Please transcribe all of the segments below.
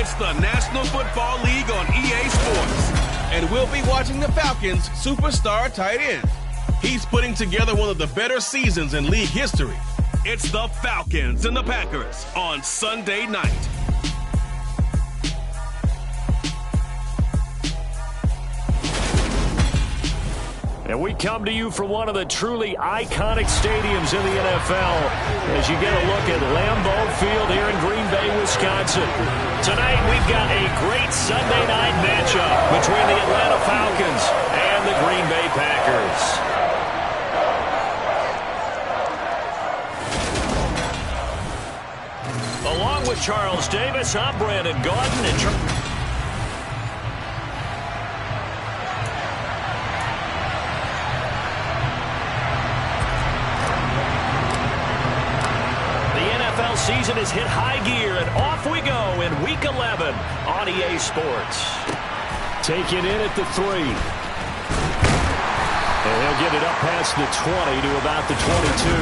It's the National Football League on EA Sports. And we'll be watching the Falcons' superstar tight end. He's putting together one of the better seasons in league history. It's the Falcons and the Packers on Sunday night. And we come to you from one of the truly iconic stadiums in the NFL as you get a look at Lambeau Field here in Green Bay, Wisconsin. Tonight we've got a great Sunday night matchup between the Atlanta Falcons and the Green Bay Packers. Along with Charles Davis, I'm Brandon Gaudin. And season is hit high gear, and off we go in Week 11 on EA Sports. Taking in at the 3. And he'll get it up past the 20 to about the 22.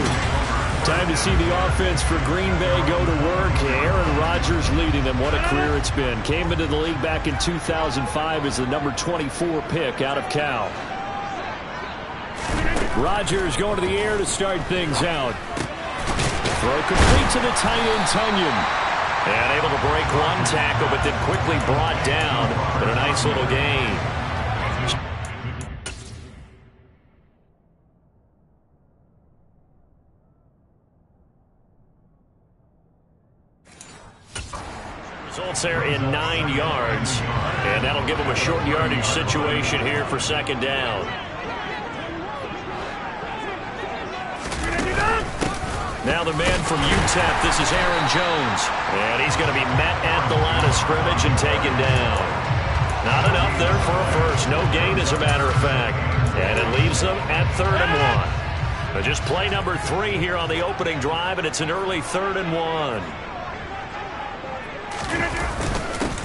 Time to see the offense for Green Bay go to work. Aaron Rodgers leading them. What a career it's been. Came into the league back in 2005 as the number 24 pick out of Cal. Rodgers going to the air to start things out. Throw complete to the tight end, Tunyon. And able to break one tackle, but then quickly brought down. But a nice little gain. Results there in 9 yards. And that'll give them a short yardage situation here for second down. Now the man from UTEP, this is Aaron Jones. And he's going to be met at the line of scrimmage and taken down. Not enough there for a first. No gain, as a matter of fact. And it leaves them at 3rd and 1. But just play number 3 here on the opening drive, and it's an early 3rd and 1.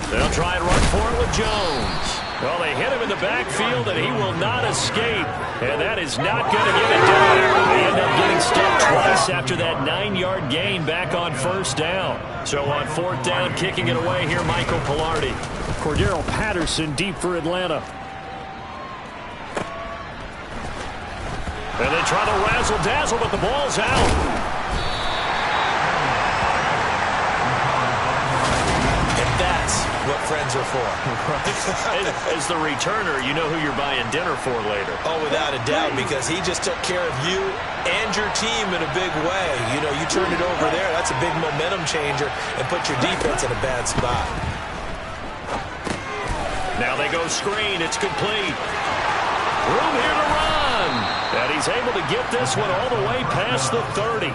They'll try and run for it with Jones. Well, they hit him in the backfield, and he will not escape. And that is not going to get it done. They end up getting stuck twice after that 9-yard gain back on 1st down. So on 4th down, kicking it away here, Michael Pilardi. Cordero Patterson deep for Atlanta. And they try to razzle-dazzle, but the ball's out. What friends are for. As the returner, you know who you're buying dinner for later. Oh, without a doubt, because he just took care of you and your team in a big way. You know, you turned it over there. That's a big momentum changer and put your defense in a bad spot. Now they go screen. It's complete. Room here to run. And he's able to get this one all the way past the 30.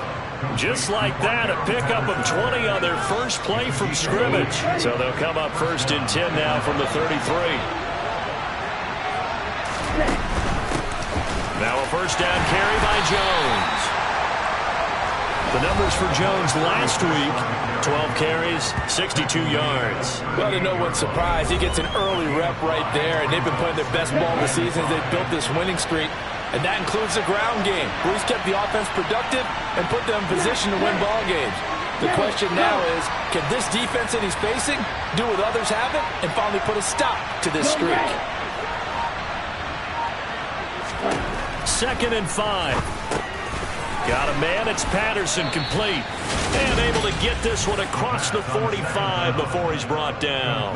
Just like that, a pickup of 20 on their first play from scrimmage. So they'll come up 1st and 10 now from the 33. Now a 1st down carry by Jones. The numbers for Jones last week, 12 carries, 62 yards. Well, to no one's surprise, he gets an early rep right there, and they've been playing their best ball this season as they've built this winning streak. And that includes the ground game, where he's kept the offense productive and put them in position to win ball games. The question now is, can this defense that he's facing do what others haven't and finally put a stop to this streak? 2nd and 5. Got a man, it's Patterson, complete. And able to get this one across the 45 before he's brought down.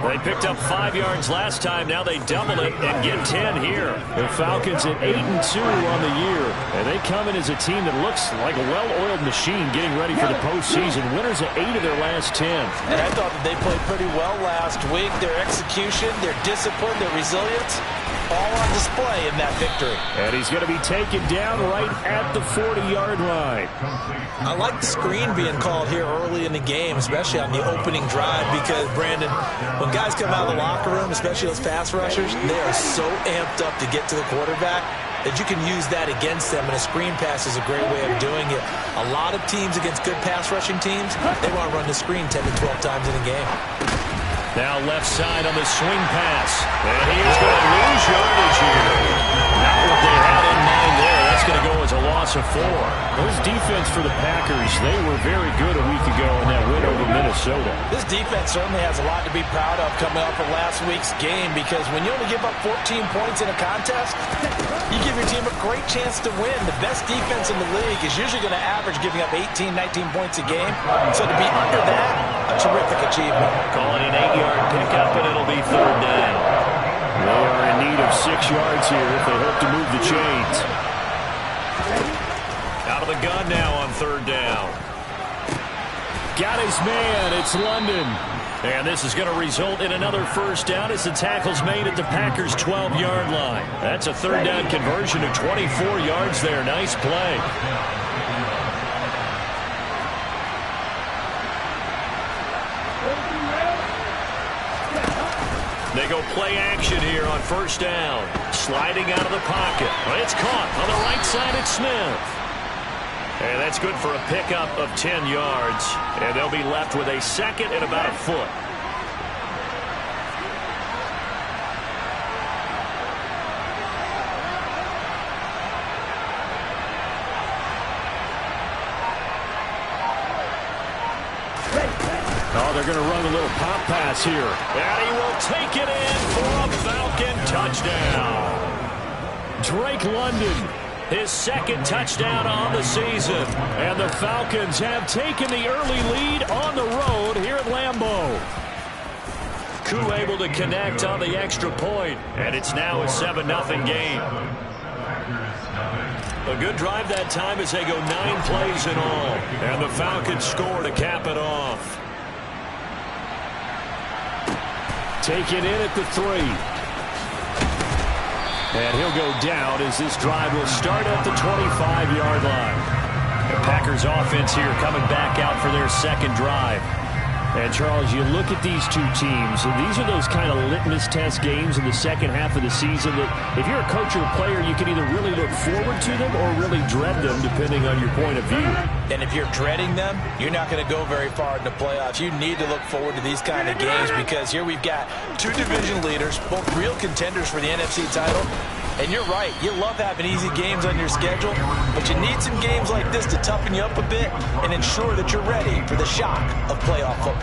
They picked up 5 yards last time. Now they double it and get 10 here. The Falcons at 8-2 on the year. And they come in as a team that looks like a well-oiled machine getting ready for the postseason. Winners of 8 of their last 10. And I thought that they played pretty well last week. Their execution, their discipline, their resilience, all on display in that victory. And he's going to be taken down right at the 40-yard line. I like the screen being called here early in the game, especially on the opening drive, because, Brandon, when guys come out of the locker room, especially those pass rushers, they are so amped up to get to the quarterback that you can use that against them, and a screen pass is a great way of doing it. A lot of teams against good pass rushing teams, they want to run the screen 10 to 12 times in a game. Now left side on the swing pass. And he is going to lose yardage here. Not what they had in mind there. That's going to go as a loss of 4. This defense for the Packers, they were very good a week ago in that win over Minnesota. This defense certainly has a lot to be proud of coming off of last week's game, because when you only give up 14 points in a contest, you give your team a great chance to win. The best defense in the league is usually going to average giving up 18, 19 points a game. So to be under that, a terrific achievement. Calling an 8-yard pickup, and it'll be 3rd down. They are in need of 6 yards here if they hope to move the chains. Out of the gun now on 3rd down. Got his man. It's London. And this is going to result in another 1st down as the tackle's made at the Packers' 12-yard line. That's a 3rd down conversion of 24 yards there. Nice play. They go play action here on 1st down. Sliding out of the pocket. It's caught on the right side. It's Smith. And that's good for a pickup of 10 yards. And they'll be left with a 2nd and about a foot. Oh, they're going to run a little pop pass here. And he will take it in for a Falcon touchdown. Drake London, his 2nd touchdown on the season. and the Falcons have taken the early lead on the road here at Lambeau. Koo able to connect on the extra point, and it's now a 7-0 game. A good drive that time as they go 9 plays in all, and the Falcons score to cap it off. Taken in at the 3. And he'll go down as this drive will start at the 25-yard line. The Packers offense here coming back out for their 2nd drive. And, Charles, you look at these two teams, and these are those kind of litmus test games in the second half of the season that if you're a coach or a player, you can either really look forward to them or really dread them, depending on your point of view. And if you're dreading them, you're not going to go very far in the playoffs. You need to look forward to these kind of games, because here we've got 2 division leaders, both real contenders for the NFC title. And you're right, you love having easy games on your schedule, but you need some games like this to toughen you up a bit and ensure that you're ready for the shock of playoff football.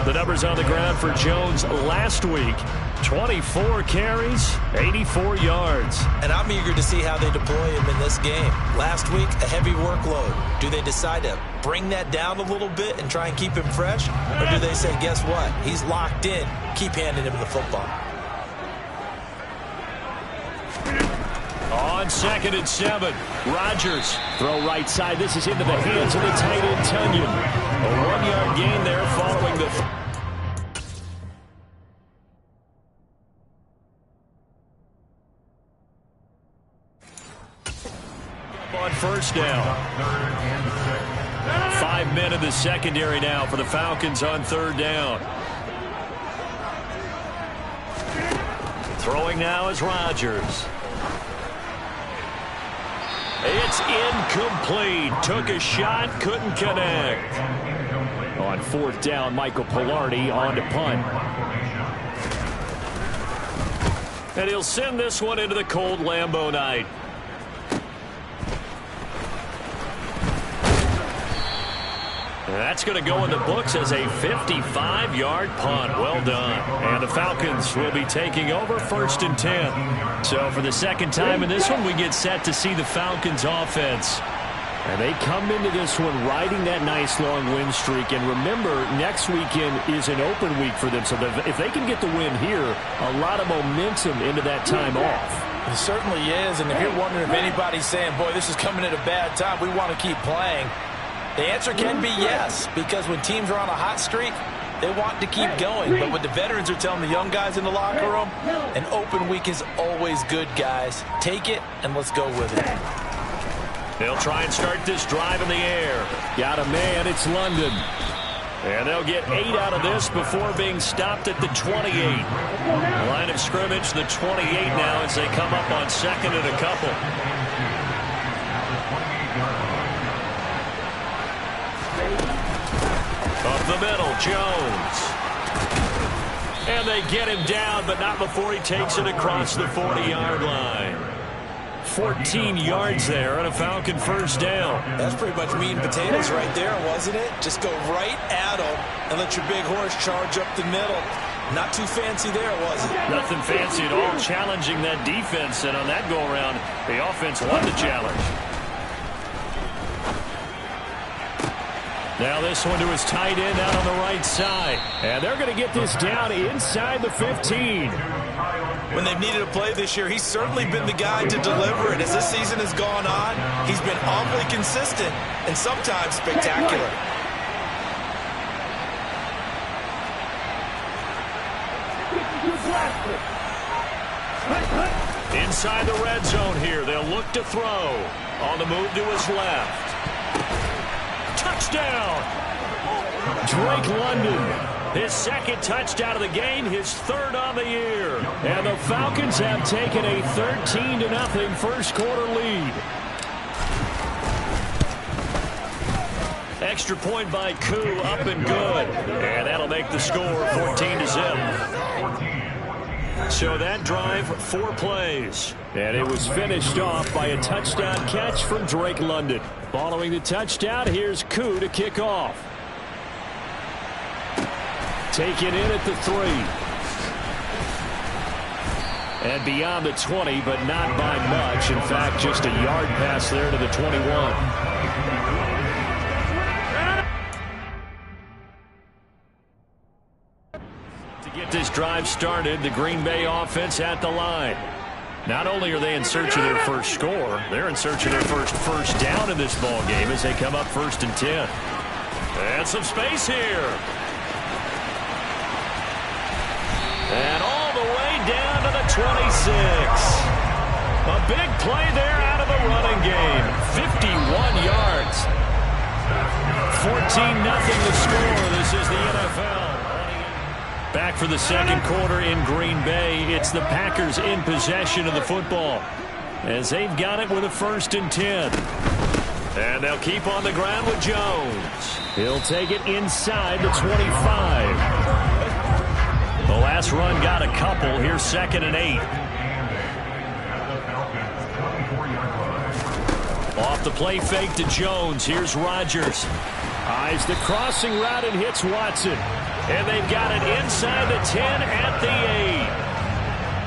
The numbers on the ground for Jones last week: 24 carries, 84 yards. And I'm eager to see how they deploy him in this game. Last week, a heavy workload. Do they decide to bring that down a little bit and try and keep him fresh? Or do they say, guess what? He's locked in. Keep handing him the football. On 2nd and 7, Rodgers. Throw right side. This is into the hands of the tight end, Tunyon. A 1-yard gain there following the... On 1st down. 5 men in the secondary now for the Falcons on 3rd down. Throwing now is Rodgers. It's incomplete. Took a shot, couldn't connect. On 4th down, Michael Pilardi on to punt. And he'll send this one into the cold Lambeau night. That's going to go in the books as a 55-yard punt. Well done. And the Falcons will be taking over 1st and 10. So for the 2nd time in this one, we get set to see the Falcons offense. And they come into this one riding that nice long win streak. And remember, next weekend is an open week for them. So if they can get the win here, a lot of momentum into that time off. It certainly is. And if you're wondering if anybody's saying, boy, this is coming at a bad time, we want to keep playing, the answer can be yes, because when teams are on a hot streak, they want to keep going. But what the veterans are telling the young guys in the locker room, an open week is always good, guys. Take it, and let's go with it. They'll try and start this drive in the air. Got a man, it's London. And they'll get 8 out of this before being stopped at the 28. Line of scrimmage, the 28 now as they come up on 2nd and a couple. Up the middle, Jones. And they get him down, but not before he takes it across the 40-yard line. 14 yards there and a Falcon first down. That's pretty much meat and potatoes right there, wasn't it? Just go right at them and let your big horse charge up the middle. Not too fancy there, was it? Nothing fancy at all, challenging that defense, and on that go-around, the offense won the challenge. Now this one to his tight end out on the right side. And they're going to get this down inside the 15. When they've needed a play this year, he's certainly been the guy to deliver it. As this season has gone on, he's been awfully consistent and sometimes spectacular. Inside the red zone here. They'll look to throw. On the move to his left. Touchdown! Drake London. His second touchdown of the game, his third on the year. And the Falcons have taken a 13-0 first quarter lead. Extra point by Koo, up and good. And that'll make the score 14-0. So that drive, 4 plays. And it was finished off by a touchdown catch from Drake London. Following the touchdown, here's Koo to kick off. Taken in at the 3. And beyond the 20, but not by much. In fact, just a yard pass there to the 21. Get this drive started, the Green Bay offense at the line. Not only are they in search of their first score, they're in search of their first down in this ball game as they come up 1st and 10. And some space here. And all the way down to the 26. A big play there out of the running game. 51 yards. 14-0 the score. This is the NFL. Back for the second quarter in Green Bay. It's the Packers in possession of the football as they've got it with a 1st and 10. And they'll keep on the ground with Jones. He'll take it inside the 25. The last run got a couple. Here's 2nd and 8. Off the play fake to Jones. Here's Rodgers. Eyes the crossing route and hits Watson. And they've got it inside the 10 at the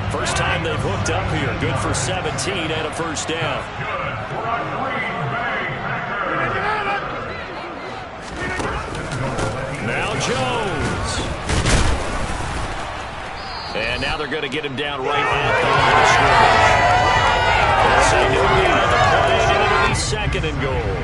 8. First time they've hooked up here. Good for 17 and a first down. Now Jones. And now they're going to get him down right at the line of scrimmage. Second lead on the play, and it'll be 2nd and goal.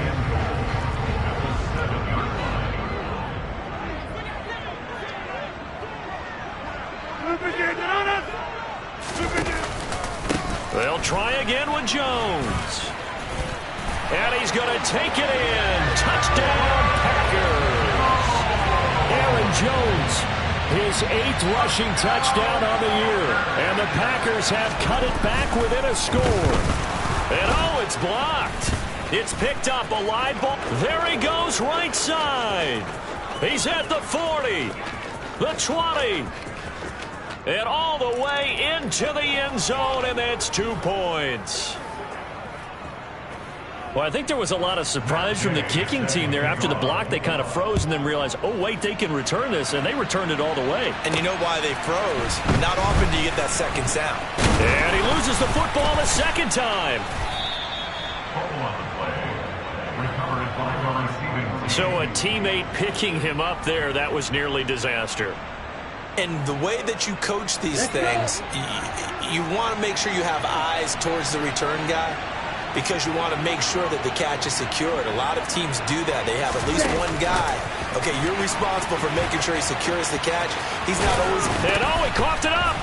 They'll try again with Jones. And he's going to take it in. Touchdown, Packers. Aaron Jones, his 8th rushing touchdown on the year. And the Packers have cut it back within a score. And oh, it's blocked. It's picked up, a live ball. There he goes, right side. He's at the 40, the 20. And all the way into the end zone, and that's 2 points. Well, I think there was a lot of surprise from the kicking team there. After the block, they kind of froze and then realized, oh, wait, they can return this, and they returned it all the way. And you know why they froze? Not often do you get that second sound. And he loses the football the second time. So a teammate picking him up there, that was nearly disaster. And the way that you coach these things, you want to make sure you have eyes towards the return guy because you want to make sure that the catch is secured. A lot of teams do that. They have at least one guy. Okay, you're responsible for making sure he secures the catch. He's not always... And oh, he coughed it up!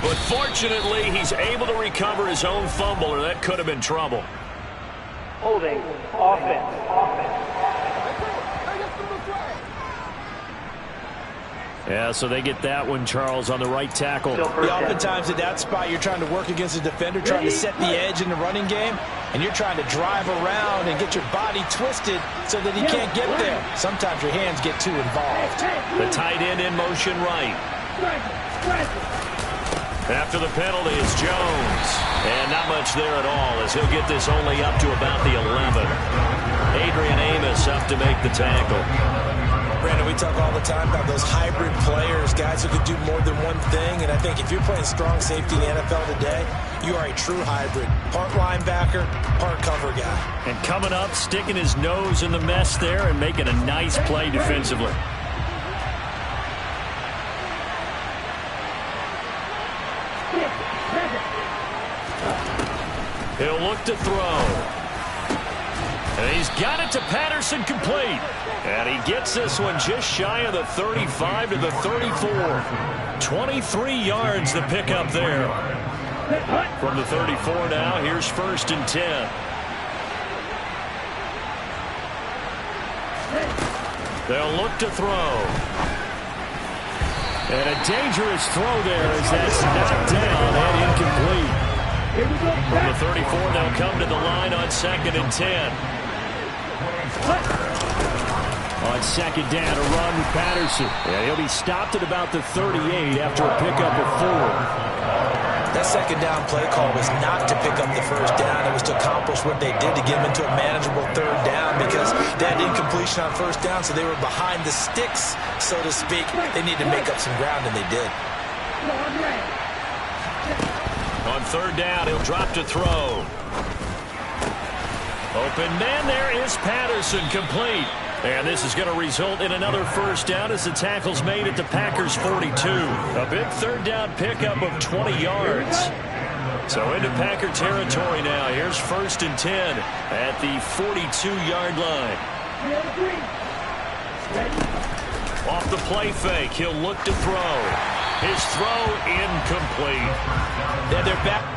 But fortunately, he's able to recover his own fumble, or that could have been trouble. Holding, offense. Yeah, so they get that one, Charles, on the right tackle. Yeah, oftentimes at that spot, you're trying to work against a defender, trying to set the edge in the running game, and you're trying to drive around and get your body twisted so that he can't get there. Sometimes your hands get too involved. The tight end in motion right. After the penalty is Jones. And not much there at all as he'll get this only up to about the 11. Adrian Amos up to make the tackle. Brandon, we talk all the time about those hybrid players, guys who could do more than one thing. And I think if you're playing strong safety in the NFL today, you are a true hybrid. Part linebacker, part cover guy. And coming up, sticking his nose in the mess there and making a nice play defensively. He'll look to throw. And he's got it to Patterson, complete. And he gets this one just shy of the 35 to the 34. 23 yards the pickup there. From the 34 now, here's 1st and 10. They'll look to throw. And a dangerous throw there as that's knocked down and incomplete. From the 34, they'll come to the line on 2nd and 10. On 2nd down, a run with Patterson. And he'll be stopped at about the 38 after a pickup of 4. That 2nd down play call was not to pick up the 1st down. It was to accomplish what they did to get them into a manageable 3rd down because they had incompletion on 1st down, so they were behind the sticks, so to speak. They needed to make up some ground, and they did. On 3rd down, he'll drop to throw. Open man, there is Patterson, complete. And this is going to result in another 1st down as the tackle's made at the Packers' 42. A big 3rd down pickup of 20 yards. So into Packer territory now. Here's 1st and 10 at the 42-yard line. Off the play fake, he'll look to throw. His throw incomplete. Then they're back.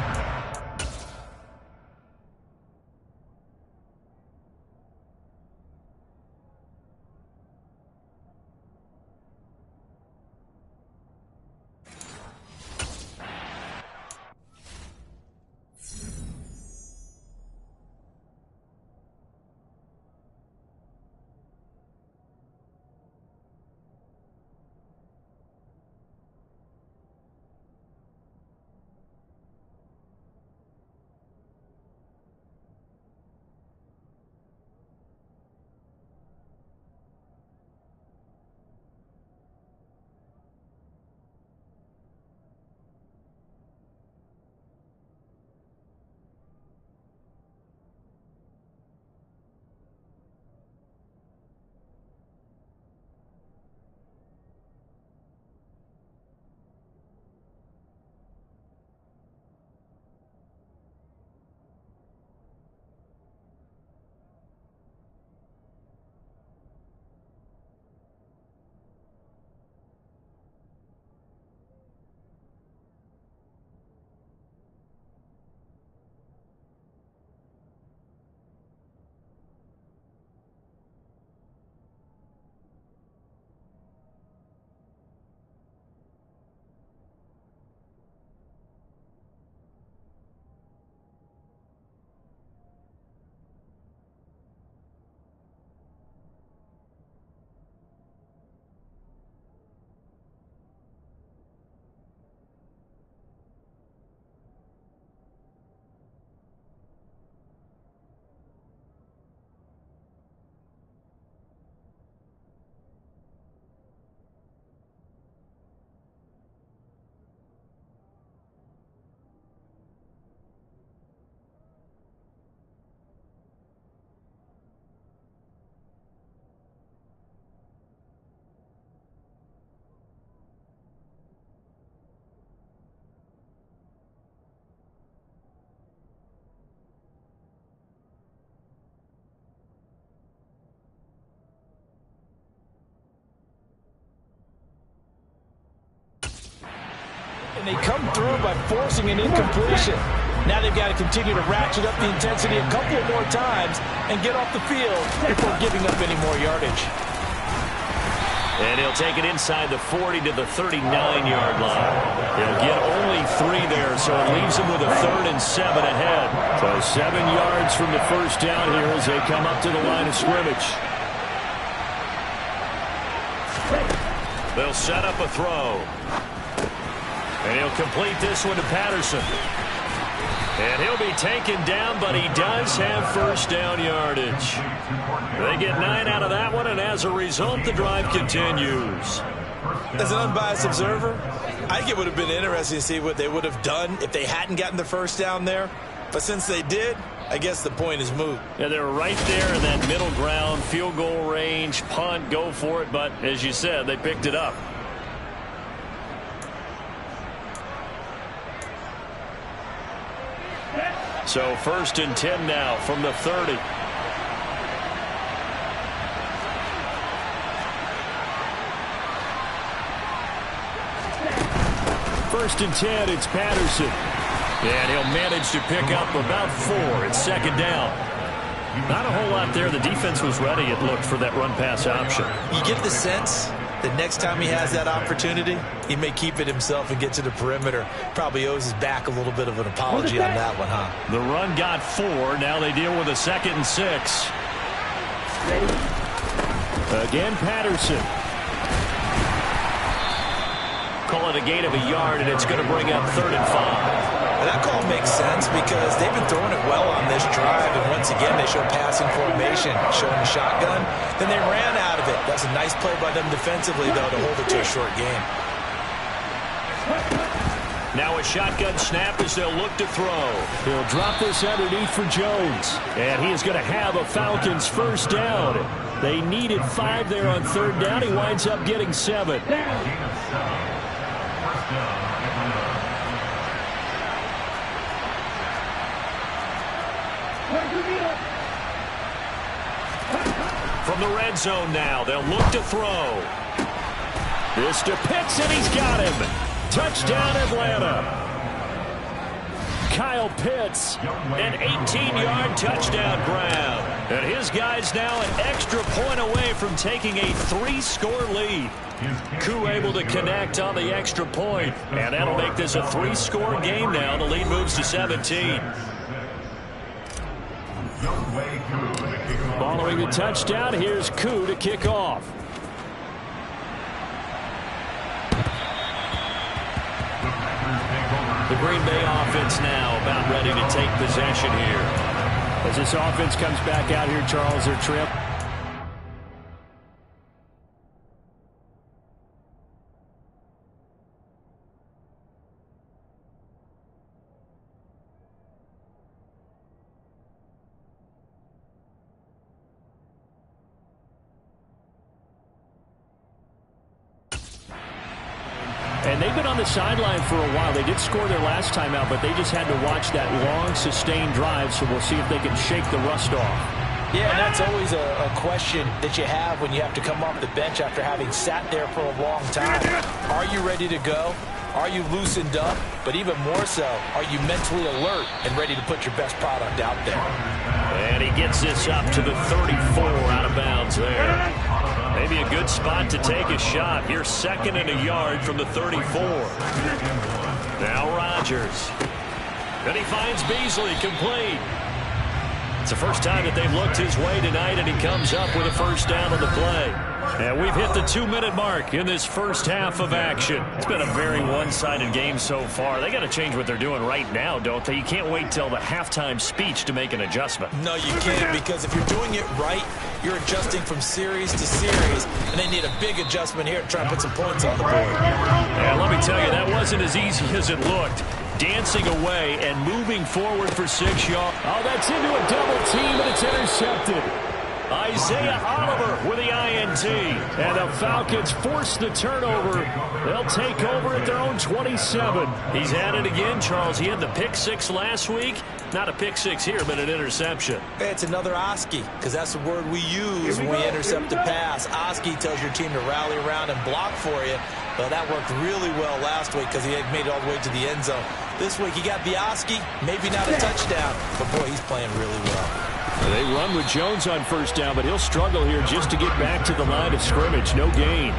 They come through by forcing an incompletion. Now they've got to continue to ratchet up the intensity a couple more times and get off the field before giving up any more yardage. And he'll take it inside the 40 to the 39-yard line. He'll get only 3 there, so it leaves him with a 3rd and 7 ahead. So 7 yards from the 1st down here as they come up to the line of scrimmage. They'll set up a throw. And he'll complete this one to Patterson. And he'll be taken down, but he does have first down yardage. They get 9 out of that one, and as a result, the drive continues. As an unbiased observer, I think it would have been interesting to see what they would have done if they hadn't gotten the first down there. But since they did, I guess the point is moot. Yeah, they're right there in that middle ground, field goal range, punt, go for it. But as you said, they picked it up. So 1st and 10 now from the 30. First and 10, it's Patterson. And he'll manage to pick up about 4. It's 2nd down. Not a whole lot there. The defense was ready, it looked, for that run-pass option. You get the sense that next time he has that opportunity, he may keep it himself and get to the perimeter. Probably owes his back a little bit of an apology on that one, huh? The run got 4. Now they deal with a 2nd and 6. Again, Patterson. Call it a gain of a yard, and it's going to bring up 3rd and 5. That call makes sense because they've been throwing it well on this drive, and once again they show passing formation, showing the shotgun. Then they ran out of it. That's a nice play by them defensively, though, to hold it to a short game. Now a shotgun snap as they'll look to throw. He'll drop this underneath for Jones, and he is going to have a Falcons first down. They needed 5 there on 3rd down. He winds up getting 7. From the red zone now, they'll look to throw. This to Pitts, and he's got him. Touchdown, Atlanta. Kyle Pitts, an 18-yard touchdown grab. And his guy's now an extra point away from taking a 3-score lead. Koo able to connect on the extra point, and that'll make this a 3-score game now. The lead moves to 17. Following the touchdown, here's Koo to kick off. The Green Bay offense now about ready to take possession here. As this offense comes back out here, Charles, their trip. And they've been on the sideline for a while. They did score their last time out, but they just had to watch that long, sustained drive, so we'll see if they can shake the rust off. Yeah, and that's always a question that you have when you have to come off the bench after having sat there for a long time. Are you ready to go? Are you loosened up? But even more so, are you mentally alert and ready to put your best product out there? And he gets this up to the 34 out of bounds there. Maybe a good spot to take a shot. Here, 2nd and a yard from the 34. Now Rodgers. Then he finds Beasley, complete. It's the first time that they've looked his way tonight, and he comes up with a first down on the play. And we've hit the 2-minute mark in this first half of action. It's been a very one-sided game so far. They got to change what they're doing right now, don't they? You can't wait till the halftime speech to make an adjustment. No, you can't, because if you're doing it right, you're adjusting from series to series, and they need a big adjustment here to try and put some points on the board. And let me tell you, that wasn't as easy as it looked. Dancing away and moving forward for 6 yards. Oh, that's into a double team, and it's intercepted. Isaiah Oliver with the INT. And the Falcons force the turnover. They'll take over at their own 27. He's at it again, Charles. He had the pick 6 last week. Not a pick 6 here, but an interception. It's another Oski, because that's the word we use when we intercept a pass. Oski tells your team to rally around and block for you. Well, that worked really well last week because he had made it all the way to the end zone. This week he got the Oski, maybe not a touchdown, but boy, he's playing really well. They run with Jones on first down, but he'll struggle here just to get back to the line of scrimmage. No gain.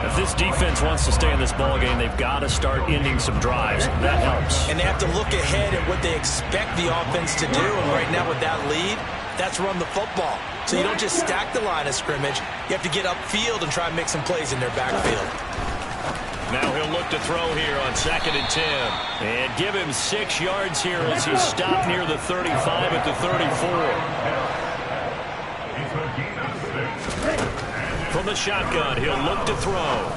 If this defense wants to stay in this ballgame, they've got to start ending some drives. That helps. And they have to look ahead at what they expect the offense to do. And right now with that lead, that's run the football. So you don't just stack the line of scrimmage. You have to get upfield and try and make some plays in their backfield. Now he'll look to throw here on 2nd and 10. And give him 6 yards here as he's stopped near the 35 at the 34. From the shotgun, he'll look to throw.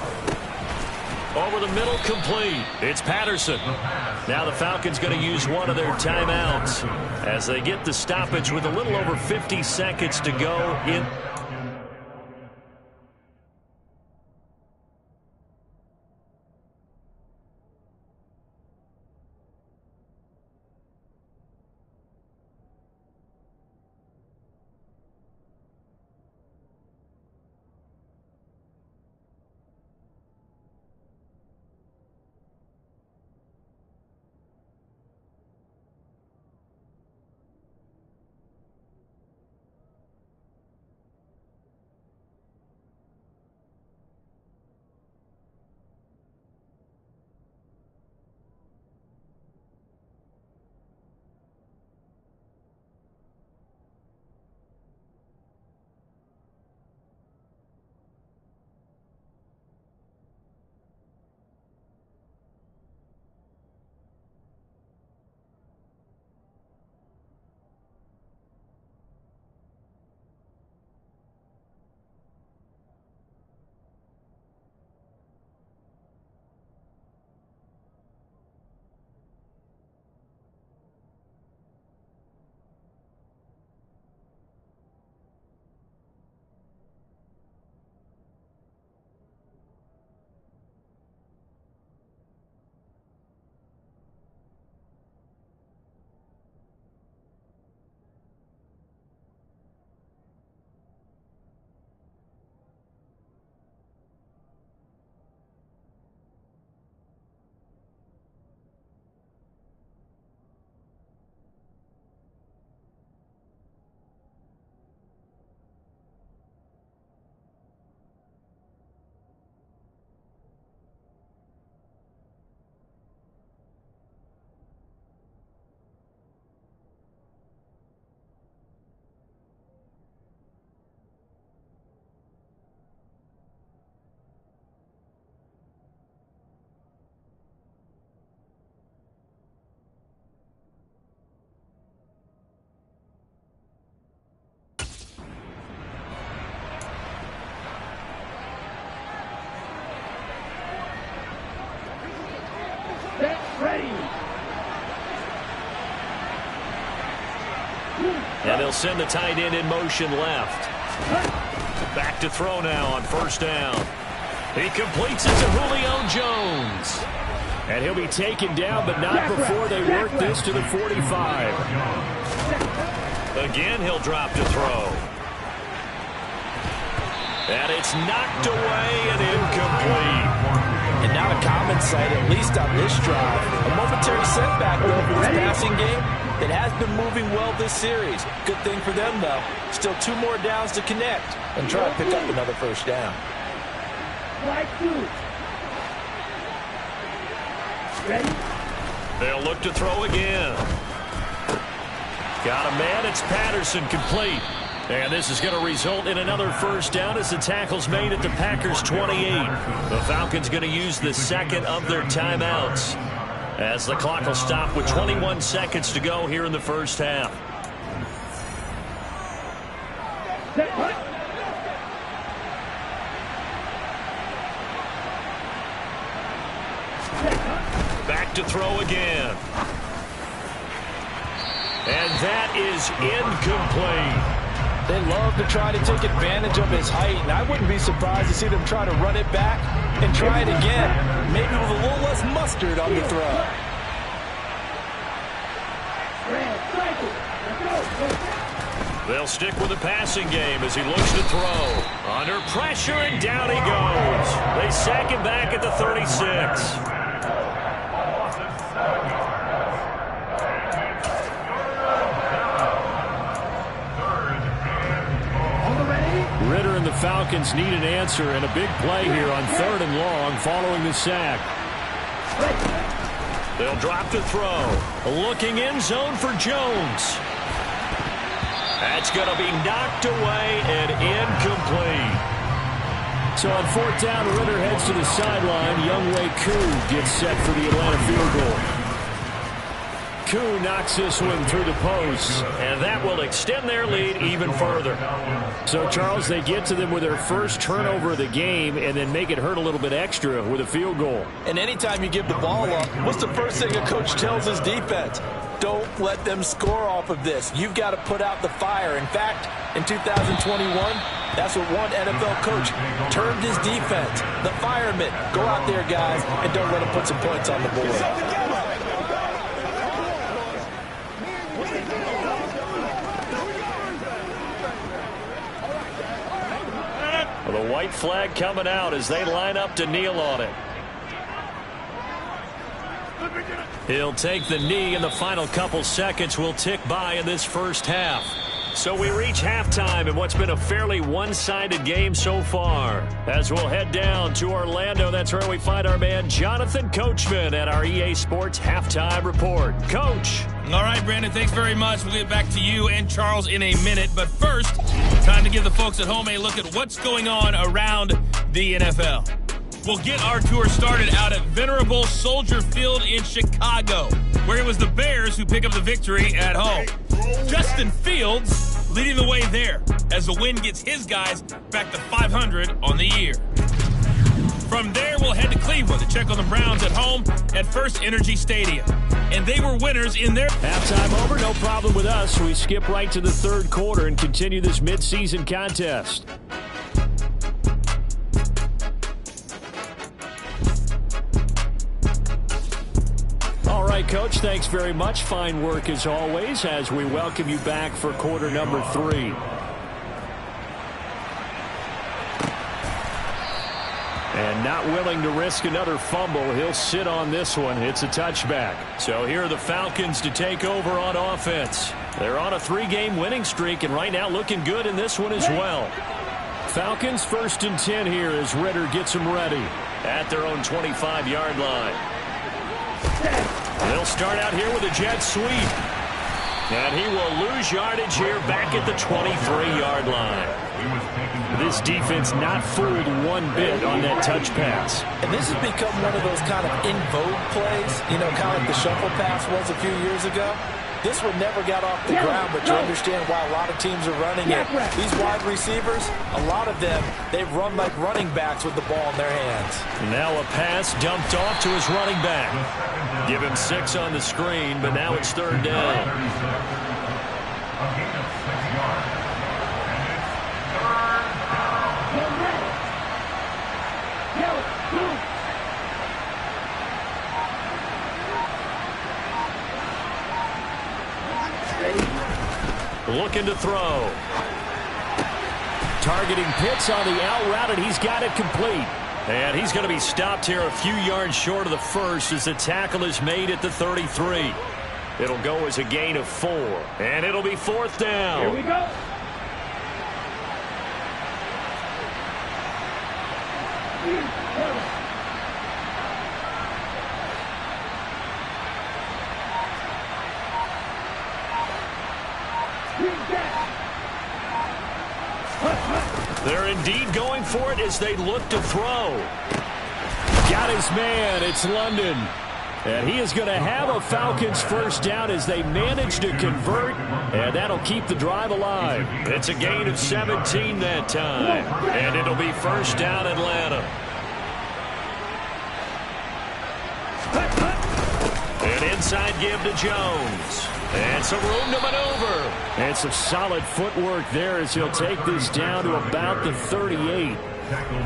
Over the middle, complete. It's Patterson. Now the Falcons going to use one of their timeouts as they get the stoppage with a little over 50 seconds to go in. And they'll send the tight end in motion left. Back to throw now on 1st down. He completes it to Julio Jones. And he'll be taken down, but not before they work this to the 45. Again, he'll drop to throw. And it's knocked away and incomplete. And not a common sight, at least on this drive. A momentary setback, though, for this passing game. It has been moving well this series. Good thing for them, though. Still 2 more downs to connect and try to pick up another 1st down. Ready? They'll look to throw again. Got a man. It's Patterson, complete. And this is going to result in another 1st down as the tackle's made at the Packers' 28. The Falcons going to use the 2nd of their timeouts as the clock will stop with 21 seconds to go here in the 1st half. Back to throw again. And that is incomplete. They love to try to take advantage of his height, and I wouldn't be surprised to see them try to run it back and try it again, maybe with a little less mustard on the throw. They'll stick with the passing game as he looks to throw. Under pressure, and down he goes. They sack him back at the 36. Ritter and the Falcons need an answer and a big play here on 3rd and long following the sack. They'll drop to throw. Looking in zone for Jones. That's going to be knocked away and incomplete. So on fourth down, Ritter heads to the sideline. Younghoe Koo gets set for the Atlanta field goal. Koo knocks this one through the post, and that will extend their lead even further. So, Charles, they get to them with their first turnover of the game and then make it hurt a little bit extra with a field goal. And anytime you give the ball up, what's the first thing a coach tells his defense? Don't let them score off of this. You've got to put out the fire. In fact, in 2021, that's what one NFL coach termed his defense. The firemen. Go out there, guys, and don't let them put some points on the board. The white flag coming out as they line up to kneel on it. He'll take the knee, and the final couple seconds will tick by in this first half. So we reach halftime in what's been a fairly one-sided game so far. As we'll head down to Orlando, that's where we find our man Jonathan Coachman at our EA Sports Halftime Report. Coach. All right, Brandon, thanks very much. We'll get back to you and Charles in a minute. But first, time to give the folks at home a look at what's going on around the NFL. We'll get our tour started out at Venerable Soldier Field in Chicago, where it was the Bears who pick up the victory at home. Justin Fields leading the way there as the win gets his guys back to 500 on the year. From there, we'll head to Cleveland to check on the Browns at home at First Energy Stadium. And they were winners in their... Halftime over, no problem with us. We skip right to the third quarter and continue this midseason contest. All right, Coach, thanks very much. Fine work as always as we welcome you back for quarter number 3. And not willing to risk another fumble. He'll sit on this one. It's a touchback. So here are the Falcons to take over on offense. They're on a 3-game winning streak and right now looking good in this one as well. Falcons 1st and 10 here as Ritter gets them ready at their own 25-yard line. They'll start out here with a jet sweep. And he will lose yardage here back at the 23-yard line. This defense not fooled one bit on that touch pass. And this has become one of those kind of in vogue plays, you know, kind of like the shuffle pass was a few years ago. This one never got off the ground, but you understand why a lot of teams are running it. These wide receivers, a lot of them, they run like running backs with the ball in their hands. Now a pass dumped off to his running back. Give him 6 on the screen, but now it's 3rd down. Looking to throw. Targeting Pitts on the out route, and he's got it complete. And he's going to be stopped here a few yards short of the first as the tackle is made at the 33. It'll go as a gain of 4, and it'll be 4th down. Here we go. They're indeed going for it as they look to throw. Got his man. It's London. And he is going to have a Falcons 1st down as they manage to convert. And that'll keep the drive alive. It's a gain of 17 that time. And it'll be 1st down Atlanta. An inside give to Jones. And some room to maneuver. And some solid footwork there as he'll take this down to about the 38.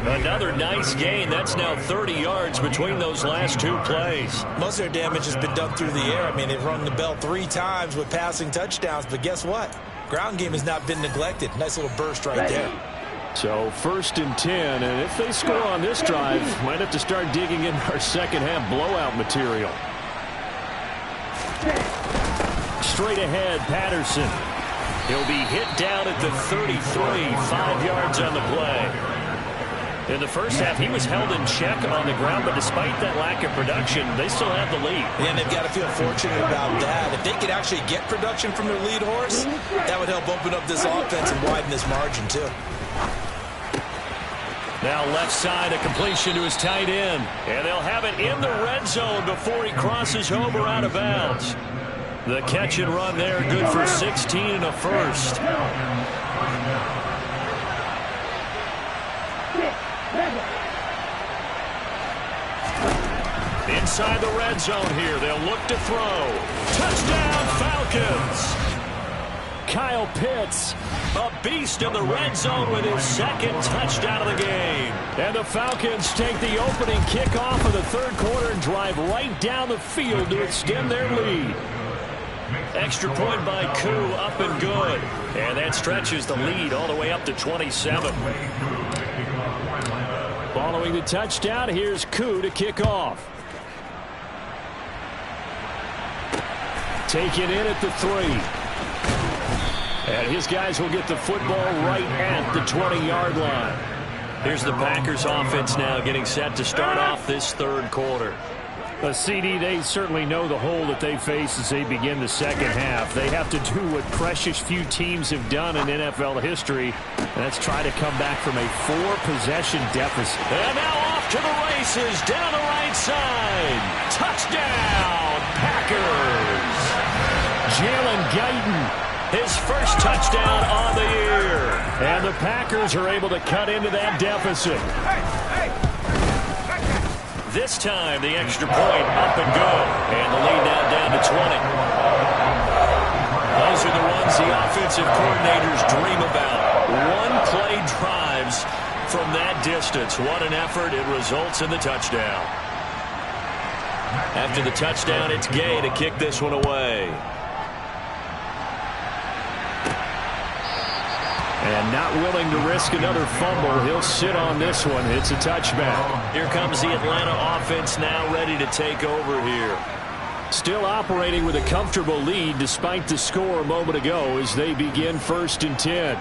Another nice gain. That's now 30 yards between those last 2 plays. Most of their damage has been done through the air. I mean, they've rung the bell 3 times with passing touchdowns. But guess what? Ground game has not been neglected. Nice little burst right there. So 1st and 10. And if they score on this drive, might have to start digging in our second half blowout material. Straight ahead, Patterson. He'll be hit down at the 33, 5 yards on the play. In the first half, he was held in check on the ground, but despite that lack of production, they still have the lead. And they've got to feel fortunate about that. If they could actually get production from their lead horse, that would help open up this offense and widen this margin, too. Now left side, a completion to his tight end. And they'll have it in the red zone before he crosses over out of bounds. The catch and run there, good for 16 and a first. Inside the red zone here, they'll look to throw. Touchdown, Falcons! Kyle Pitts, a beast in the red zone with his second touchdown of the game. And the Falcons take the opening kickoff of the third quarter and drive right down the field to extend their lead. Extra point by Koo, up and good. And that stretches the lead all the way up to 27. Following the touchdown, here's Koo to kick off. Taken in at the 3. And his guys will get the football right at the 20-yard line. Here's the Packers offense now getting set to start off this third quarter. CD, they certainly know the hole that they face as they begin the second half. They have to do what precious few teams have done in NFL history, and that's try to come back from a 4-possession deficit. And now off to the races down the right side. Touchdown, Packers! Jalen Guyton, his first touchdown on the year. And the Packers are able to cut into that deficit. This time, the extra point up and good. And the lead now down to 20. Those are the ones the offensive coordinators dream about. One-play drives from that distance. What an effort. It results in the touchdown. After the touchdown, it's Gay to kick this one away. And not willing to risk another fumble, he'll sit on this one. It's a touchback. Here comes the Atlanta offense now ready to take over here. Still operating with a comfortable lead despite the score a moment ago as they begin 1st and 10.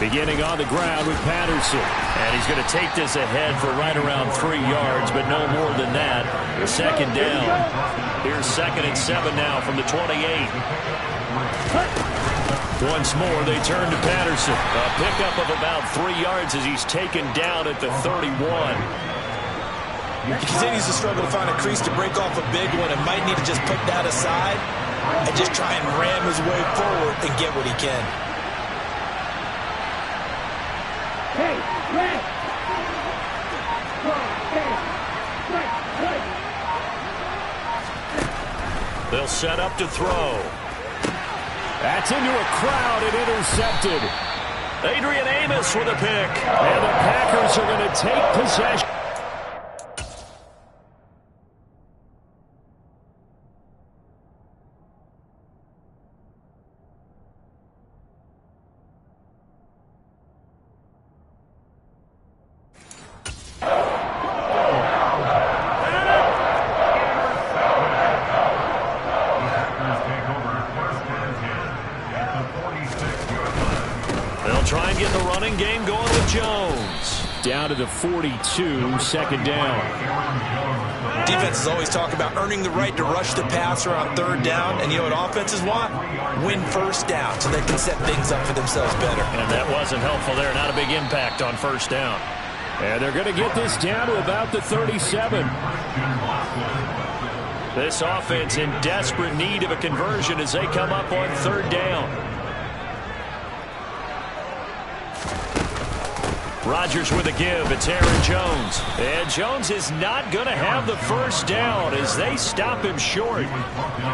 Beginning on the ground with Patterson. And he's going to take this ahead for right around 3 yards, but no more than that. Second down. Here's 2nd and 7 now from the 28. Once more, they turn to Patterson. A pickup of about 3 yards as he's taken down at the 31. He continues to struggle to find a crease to break off a big one and might need to just put that aside and just try and ram his way forward and get what he can. They'll set up to throw. That's into a crowd and intercepted. Adrian Amos with a pick. And the Packers are going to take possession. Try and get the running game going with Jones. Down to the 42, second down. Defenses always talk about earning the right to rush the passer on third down, and you know what offenses want? Win first down so they can set things up for themselves better. And that wasn't helpful there. Not a big impact on first down. And they're going to get this down to about the 37. This offense in desperate need of a conversion as they come up on third down. Rodgers with a give. It's Aaron Jones. And Jones is not going to have the first down as they stop him short.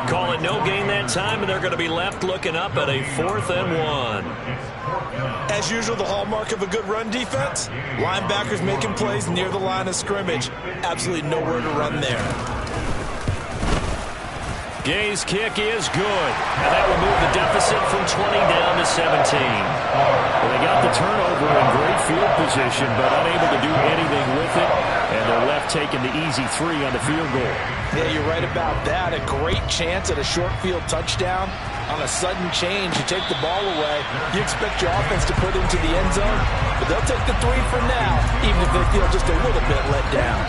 Call it no gain that time, and they're going to be left looking up at a 4th and 1. As usual, the hallmark of a good run defense, linebackers making plays near the line of scrimmage. Absolutely nowhere to run there. Gay's kick is good. And that will move the deficit from 20 down to 17. Well, they got the turnover in great field position, but unable to do anything with it. And they're left taking the easy 3 on the field goal. Yeah, you're right about that. A great chance at a short field touchdown. On a sudden change, you take the ball away. You expect your offense to put into the end zone, but they'll take the 3 for now, even if they feel just a little bit let down.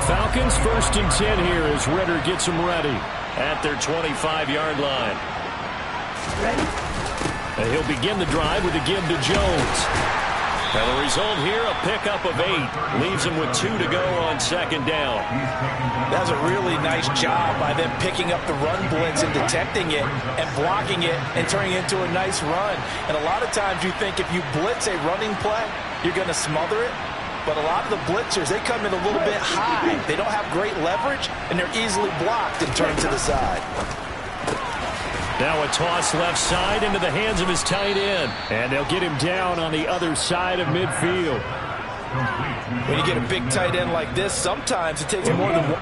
Falcons 1st and 10 here as Ritter gets them ready at their 25-yard line. And he'll begin the drive with a give to Jones. And the result here, a pickup of 8. Leaves him with 2 to go on 2nd down. That was a really nice job by them picking up the run blitz and detecting it and blocking it and turning it into a nice run. And a lot of times you think if you blitz a running play, you're going to smother it. But a lot of the blitzers, they come in a little bit high. They don't have great leverage, and they're easily blocked and turned to the side. Now a toss left side into the hands of his tight end. And they'll get him down on the other side of midfield. When you get a big tight end like this, sometimes it takes more than one.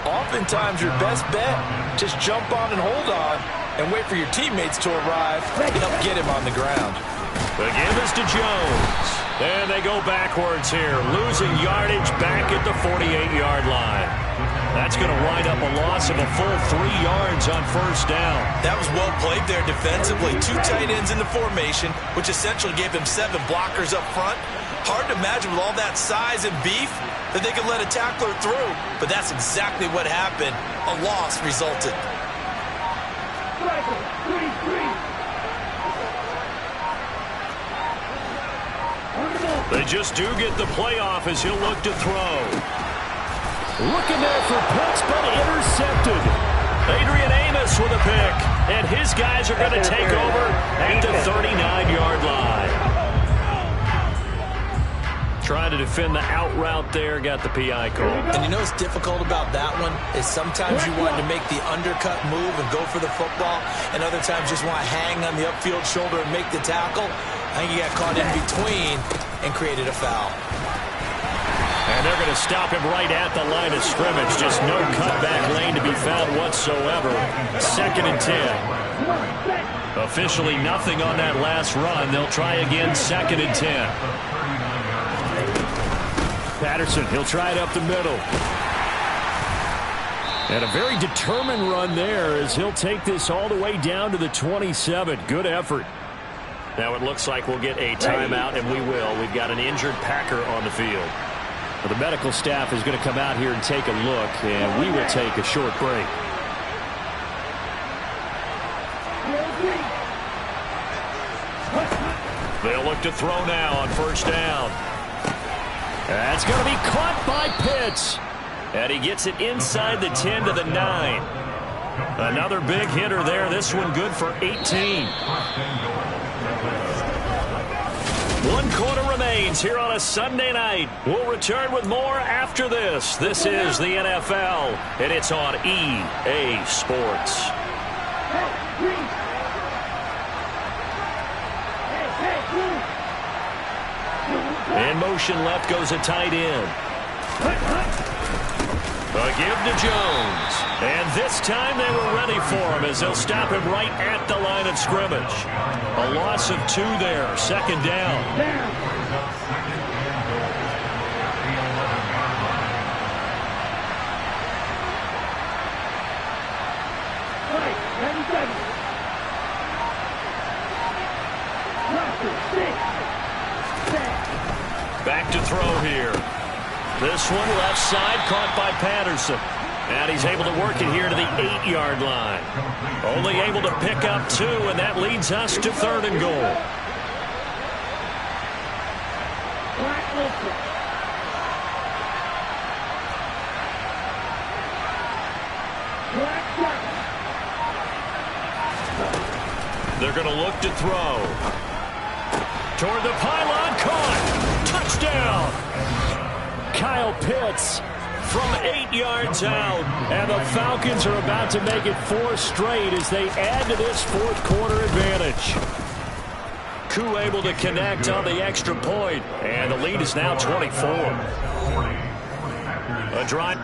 Oftentimes, your best bet, just jump on and hold on and wait for your teammates to arrive and help get him on the ground. The give is to Jones. And they go backwards here, losing yardage back at the 48-yard line. That's going to wind up a loss of a full 3 yards on 1st down. That was well played there defensively. 2 tight ends in the formation, which essentially gave him 7 blockers up front. Hard to imagine with all that size and beef that they could let a tackler through, but that's exactly what happened. A loss resulted. They just do get the playoff as he'll look to throw. Looking there for Pitts, but intercepted. Adrian Amos with a pick, and his guys are going to take over at the 39-yard line. Trying to defend the out route there, got the PI call. And you know what's difficult about that one is sometimes you want to make the undercut move and go for the football, and other times just want to hang on the upfield shoulder and make the tackle. I think he got caught in between and created a foul. And they're going to stop him right at the line of scrimmage. Just no cutback lane to be found whatsoever. 2nd and 10. Officially nothing on that last run. They'll try again, 2nd and 10. Patterson, he'll try it up the middle. And a very determined run there as he'll take this all the way down to the 27. Good effort. Now it looks like we'll get a timeout, and we will. We've got an injured Packer on the field. Well, the medical staff is going to come out here and take a look, and we will take a short break. They'll look to throw now on 1st down. That's going to be caught by Pitts. And he gets it inside the 10 to the 9. Another big hitter there. This one good for 18. 1 quarter remains here on a Sunday night. We'll return with more after this. This is the NFL, and it's on EA Sports. In motion left goes a tight end. A give to Jones. And this time they were ready for him as they'll stop him right at the line of scrimmage. A loss of 2 there. 2nd down. Back to throw here. This one left side caught by Patterson. And he's able to work it here to the 8-yard line. Only able to pick up 2, and that leads us to 3rd and goal. They're going to look to throw. Toward the pylon, caught. Touchdown. Kyle Pitts from 8 yards out. And the Falcons are about to make it 4 straight as they add to this 4th quarter advantage. Koo able to connect on the extra point. And the lead is now 24. A drive.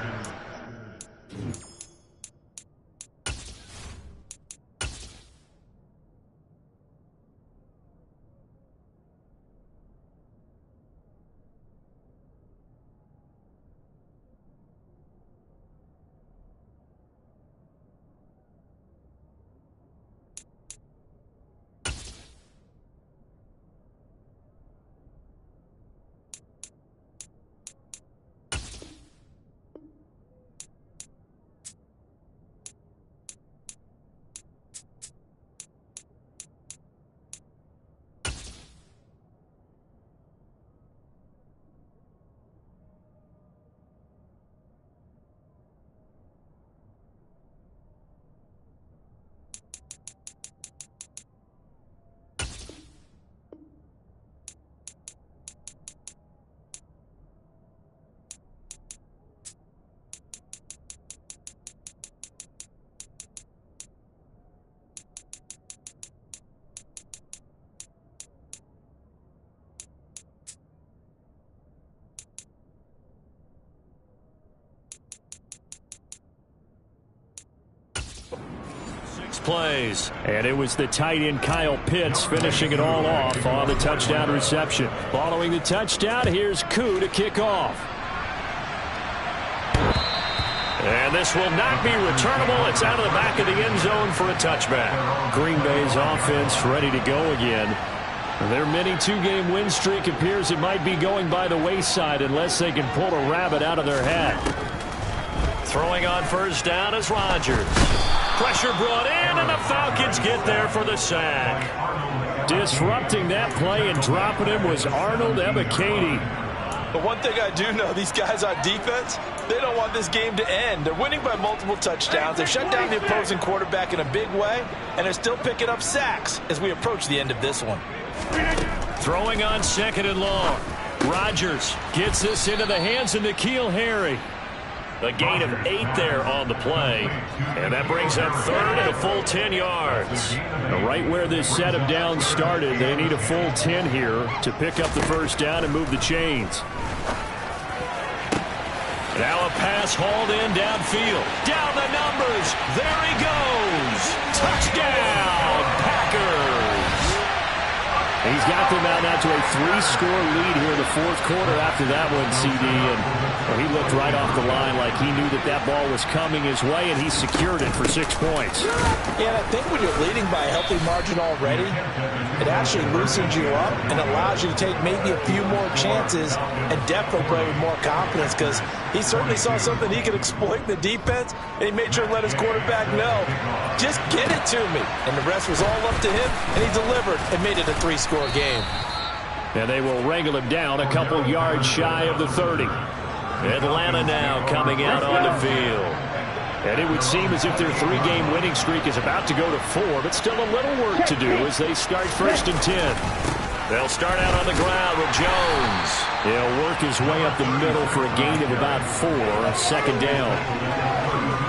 Plays, and it was the tight end Kyle Pitts finishing it all off on the touchdown reception. Following the touchdown, here's Koo to kick off. And this will not be returnable. It's out of the back of the end zone for a touchback. Green Bay's offense ready to go again. Their mini two-game win streak appears it might be going by the wayside unless they can pull a rabbit out of their hat. Throwing on first down is Rodgers. Pressure brought in, and the Falcons get there for the sack. Disrupting that play and dropping him was Arnold Ebiketie. But one thing I do know, these guys on defense, they don't want this game to end. They're winning by multiple touchdowns. They've shut down the opposing quarterback in a big way, and they're still picking up sacks as we approach the end of this one. Throwing on second and long. Rodgers gets this into the hands of N'Keal Harry. A gain of 8 there on the play. And that brings up third and a full 10 yards. Right where this set of downs started, they need a full 10 here to pick up the first down and move the chains. Now a pass hauled in downfield. Down the numbers. There he goes. Touchdown, Packers. He's got them out now to a 3-score lead here in the fourth quarter after that one, CD. And he looked right off the line like he knew that ball was coming his way, and he secured it for 6 points. Yeah, and I think when you're leading by a healthy margin already, it actually loosens you up and allows you to take maybe a few more chances and definitely play with more confidence, because he certainly saw something he could exploit in the defense, and he made sure to let his quarterback know, just get it to me. And the rest was all up to him, and he delivered and made it a 3-score game. And they will wrangle him down a couple yards shy of the 30. Atlanta now coming out on the field. And it would seem as if their 3-game winning streak is about to go to 4, but still a little work to do as they start 1st and 10. They'll start out on the ground with Jones. He'll work his way up the middle for a gain of about 4, second down.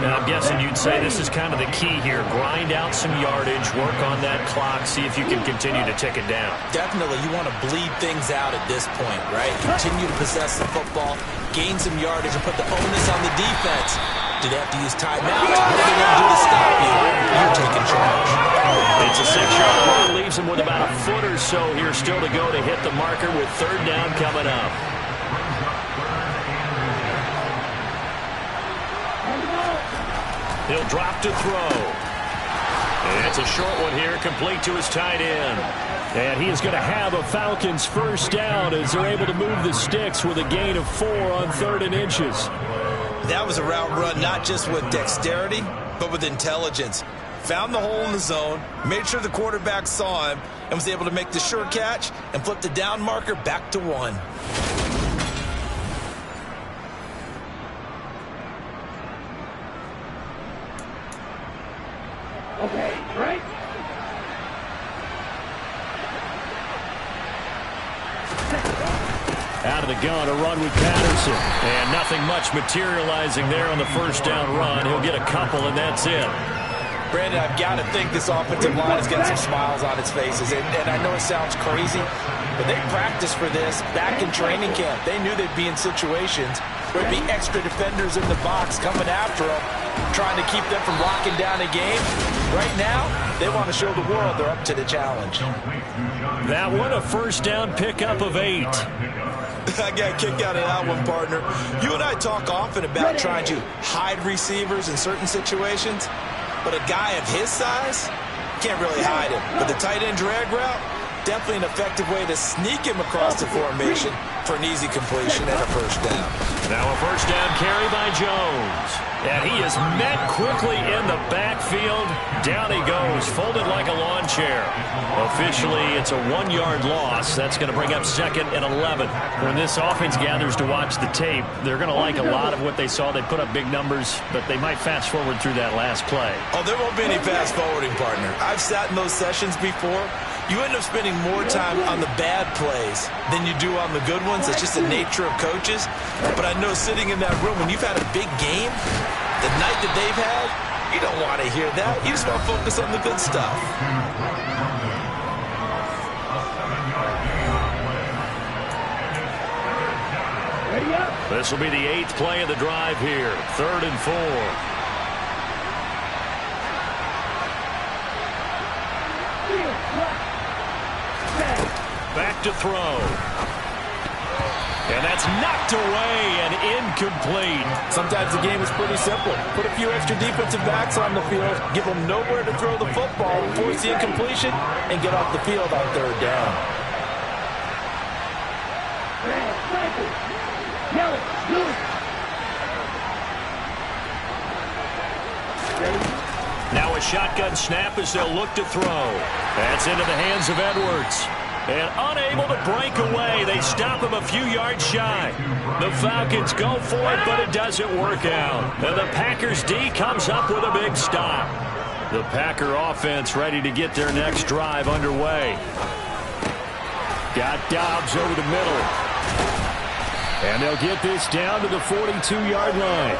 Now, I'm guessing you'd say this is kind of the key here. Grind out some yardage, work on that clock, see if you can continue to tick it down. Definitely, you want to bleed things out at this point, right? Continue to possess the football, gain some yardage, and put the onus on the defense. Do they have to use timeout? What are they going to do to stop you? You're taking charge. It's a 6-yard run, leaves him with about a foot or so here still to go to hit the marker with third down coming up. He'll drop to throw. And it's a short one here, complete to his tight end. And he is going to have a Falcons first down as they're able to move the sticks with a gain of 4 on 3rd and inches. That was a route run not just with dexterity, but with intelligence. Found the hole in the zone, made sure the quarterback saw him, and was able to make the sure catch and flip the down marker back to 1. Okay, right. Out of the gun, a run with Patterson. And nothing much materializing there on the first down run. He'll get a couple, and that's it. Brandon, I've got to think this offensive line has got some smiles on its faces. And I know it sounds crazy, But they practiced for this back in training camp. They knew they'd be in situations where there'd be extra defenders in the box coming after them, trying to keep them from locking down a game. Right now, they want to show the world they're up to the challenge. That one, a first down pickup of 8. I got a kick out of that one, partner. You and I talk often about trying to hide receivers in certain situations, but a guy of his size can't really hide him. But the tight end drag route, definitely an effective way to sneak him across the formation for an easy completion and a first down. Now a first down carry by Jones. And he is met quickly in the backfield. Down he goes, folded like a lawn chair. Officially, it's a 1-yard loss. That's going to bring up second and 11. When this offense gathers to watch the tape, they're going to like a lot of what they saw. They put up big numbers, but they might fast forward through that last play. Oh, there won't be any fast forwarding, partner. I've sat in those sessions before. You end up spending more time on the bad plays than you do on the good ones. It's just the nature of coaches. But I know sitting in that room, when you've had a big game, the night that they've had, you don't want to hear that. You just want to focus on the good stuff. This will be the 8th play of the drive here. 3rd and 4. Back to throw. And that's knocked away and incomplete. Sometimes the game is pretty simple. Put a few extra defensive backs on the field, give them nowhere to throw the football, force the incompletion, and get off the field on 3rd down. Now a shotgun snap as they'll look to throw. That's into the hands of Edwards. And unable to break away. They stop him a few yards shy. The Falcons go for it, but it doesn't work out. And the Packers D comes up with a big stop. The Packer offense ready to get their next drive underway. Got Dobbs over the middle. And they'll get this down to the 42-yard line.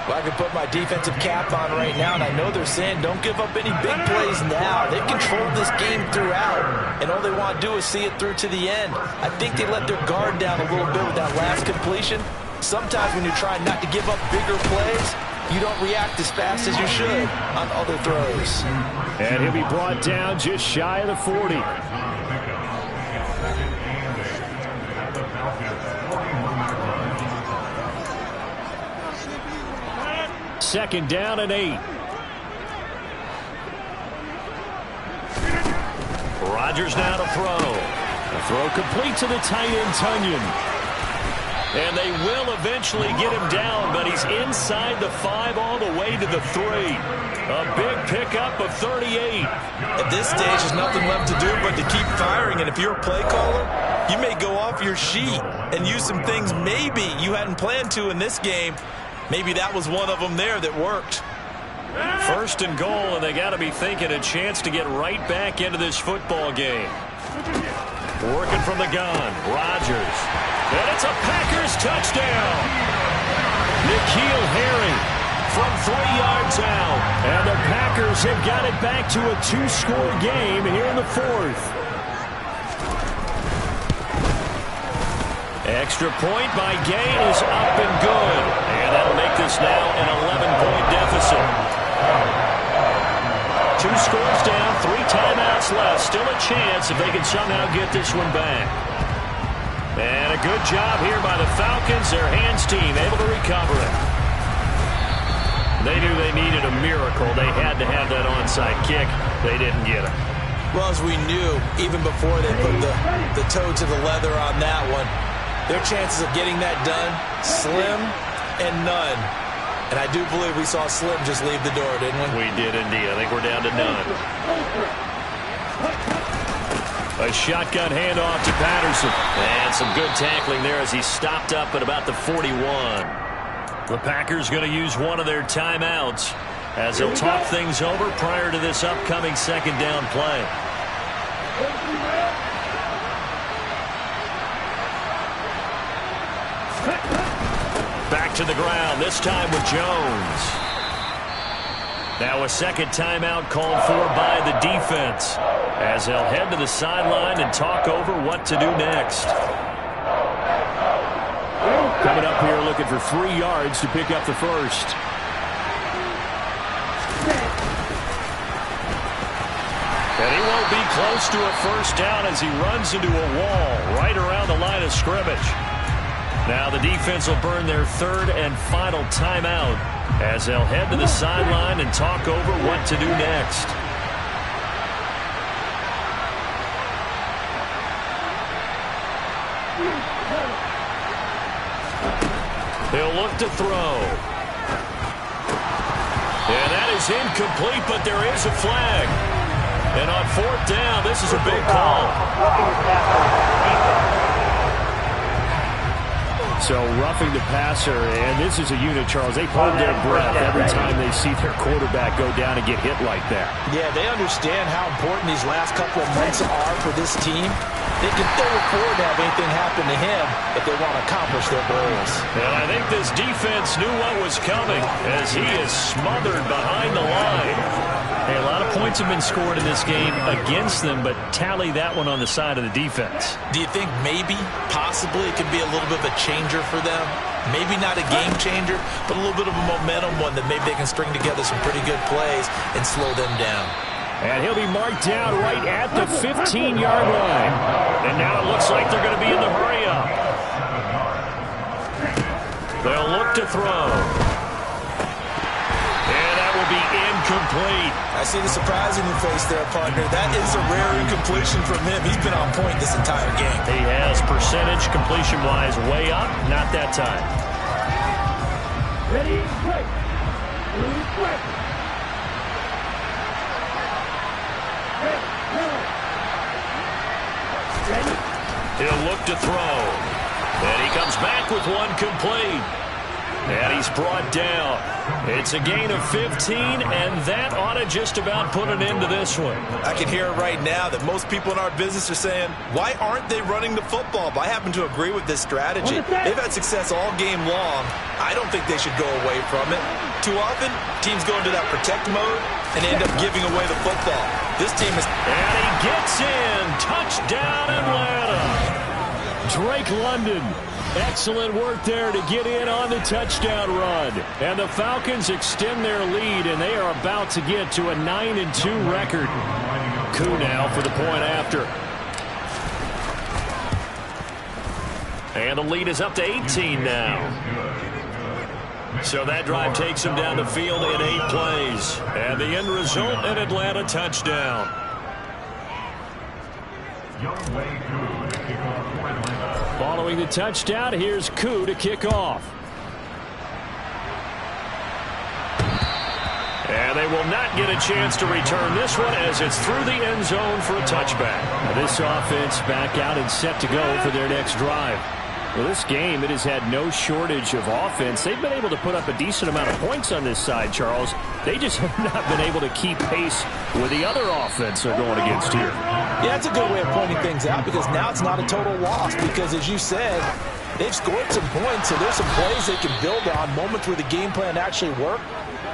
Well, I can put my defensive cap on right now, and I know they're saying don't give up any big plays now. They've controlled this game throughout, and all they want to do is see it through to the end. I think they let their guard down a little bit with that last completion. Sometimes when you're trying not to give up bigger plays, you don't react as fast as you should on other throws. And he'll be brought down just shy of the 40. Second down and 8. Rodgers now to throw. The throw complete to the tight end, Tunyon. And they will eventually get him down, but he's inside the 5 all the way to the 3. A big pickup of 38. At this stage, there's nothing left to do but to keep firing. And if you're a play caller, you may go off your sheet and use some things maybe you hadn't planned to in this game. Maybe that was one of them there that worked. First and goal, and they got to be thinking a chance to get right back into this football game. Working from the gun, Rodgers. And it's a Packers touchdown. N'Keal Harry from 3 yards out. And the Packers have got it back to a 2-score game here in the 4th. Extra point by Gay is up and good. And that'll make this now an 11-point deficit. 2 scores down, 3 timeouts left. Still a chance if they can somehow get this one back. And a good job here by the Falcons. Their hands team able to recover it. They knew they needed a miracle. They had to have that onside kick. They didn't get it. Well, as we knew, even before they put the toe to the leather on that one, their chances of getting that done, slim and none. And I do believe we saw Slim just leave the door, didn't we? We did indeed. I think we're down to none. A shotgun handoff to Patterson. And some good tackling there as he stopped up at about the 41. The Packers going to use one of their timeouts as they'll talk things over prior to this upcoming second down play. Back to the ground, this time with Jones. Now a second timeout called for by the defense as they'll head to the sideline and talk over what to do next. Coming up here looking for 3 yards to pick up the first. And he won't be close to a first down as he runs into a wall right around the line of scrimmage. Now the defense will burn their third and final timeout as they'll head to the sideline and talk over what to do next. He'll look to throw. And that is incomplete, but there is a flag. And on fourth down, this is a big call. So roughing the passer, and this is a unit, Charles. They hold their breath every time they see their quarterback go down and get hit like that. Yeah, they understand how important these last couple of months are for this team. They can still afford to have anything happen to him if they want to accomplish their goals. And I think this defense knew what was coming as he is smothered behind the line. Hey, a lot of points have been scored in this game against them, but tally that one on the side of the defense. Do you think maybe, possibly, it could be a little bit of a changer for them? Maybe not a game changer, but a little bit of a momentum one that maybe they can string together some pretty good plays and slow them down. And he'll be marked down right at the 15-yard line. And now it looks like they're going to be in the hurry-up. They'll look to throw. And that will be incomplete. I see the surprise in your face there, partner. That is a rare incompletion from him. He's been on point this entire game. He has percentage completion-wise way up. Not that time. Ready, break. Ready, break. He'll look to throw. And he comes back with one complete. And he's brought down. It's a gain of 15, and that ought to just about put an end to this one. I can hear it right now that most people in our business are saying, why aren't they running the football? But I happen to agree with this strategy. They've had success all game long. I don't think they should go away from it. Too often, teams go into that protect mode and end up giving away the football. This team is... And he gets in. Touchdown, Atlanta. Drake London. Excellent work there to get in on the touchdown run. And the Falcons extend their lead, and they are about to get to a 9-2 record. Koo now for the point after. And the lead is up to 18 now. So that drive takes him down the field in 8 plays. And the end result, an Atlanta touchdown. Following the touchdown, here's Koo to kick off. And they will not get a chance to return this one as it's through the end zone for a touchback. Now this offense back out and set to go for their next drive. Well, this game, it has had no shortage of offense. They've been able to put up a decent amount of points on this side, Charles. They just have not been able to keep pace with the other offense they're going against here. Yeah, that's a good way of pointing things out because now it's not a total loss because, as you said, they've scored some points, so there's some plays they can build on, moments where the game plan actually worked.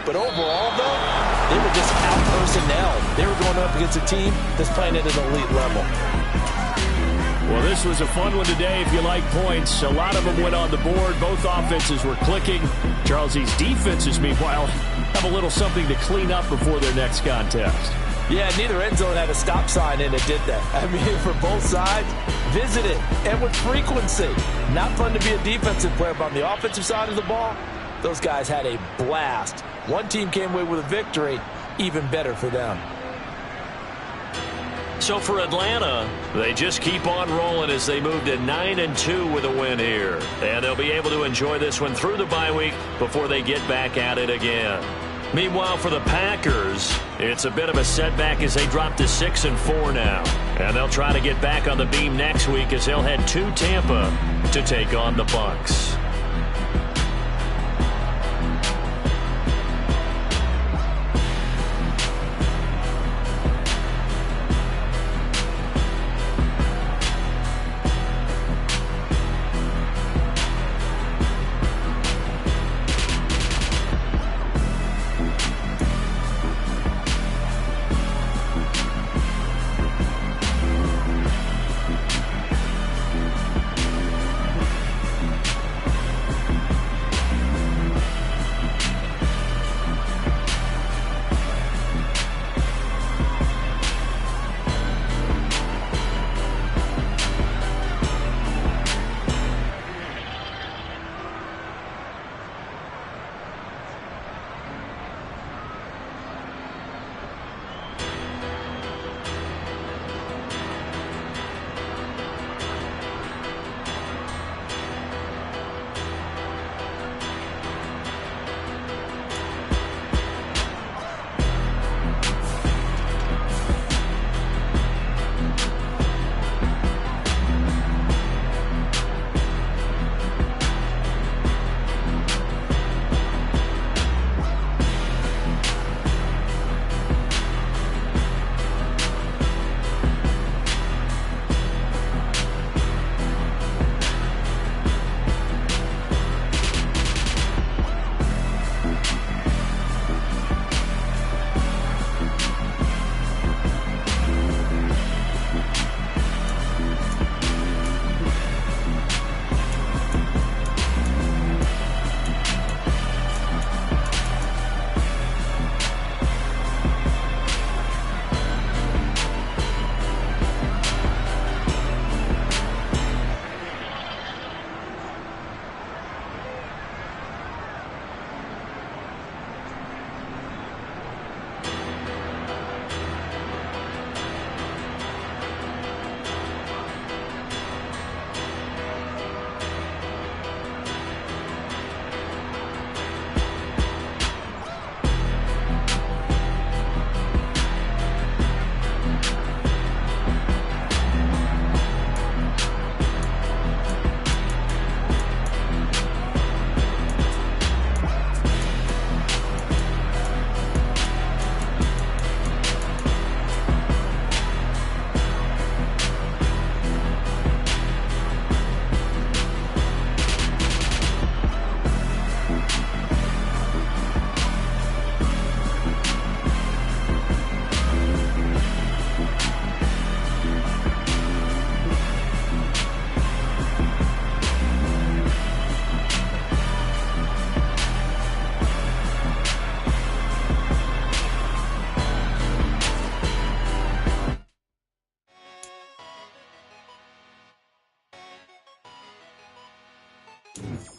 But overall, though, they were just out-personnel. They were going up against a team that's playing at an elite level. Well, this was a fun one today if you like points. A lot of them went on the board. Both offenses were clicking. Charles, these defenses, meanwhile, have a little something to clean up before their next contest. Yeah, neither end zone had a stop sign in it, did that? I mean, for both sides, visit it, and with frequency. Not fun to be a defensive player, but on the offensive side of the ball, those guys had a blast. One team came away with a victory, even better for them. So for Atlanta, they just keep on rolling as they move to 9-2 with a win here. And they'll be able to enjoy this one through the bye week before they get back at it again. Meanwhile, for the Packers, it's a bit of a setback as they drop to 6-4 now. And they'll try to get back on the beam next week as they'll head to Tampa to take on the Bucs. it.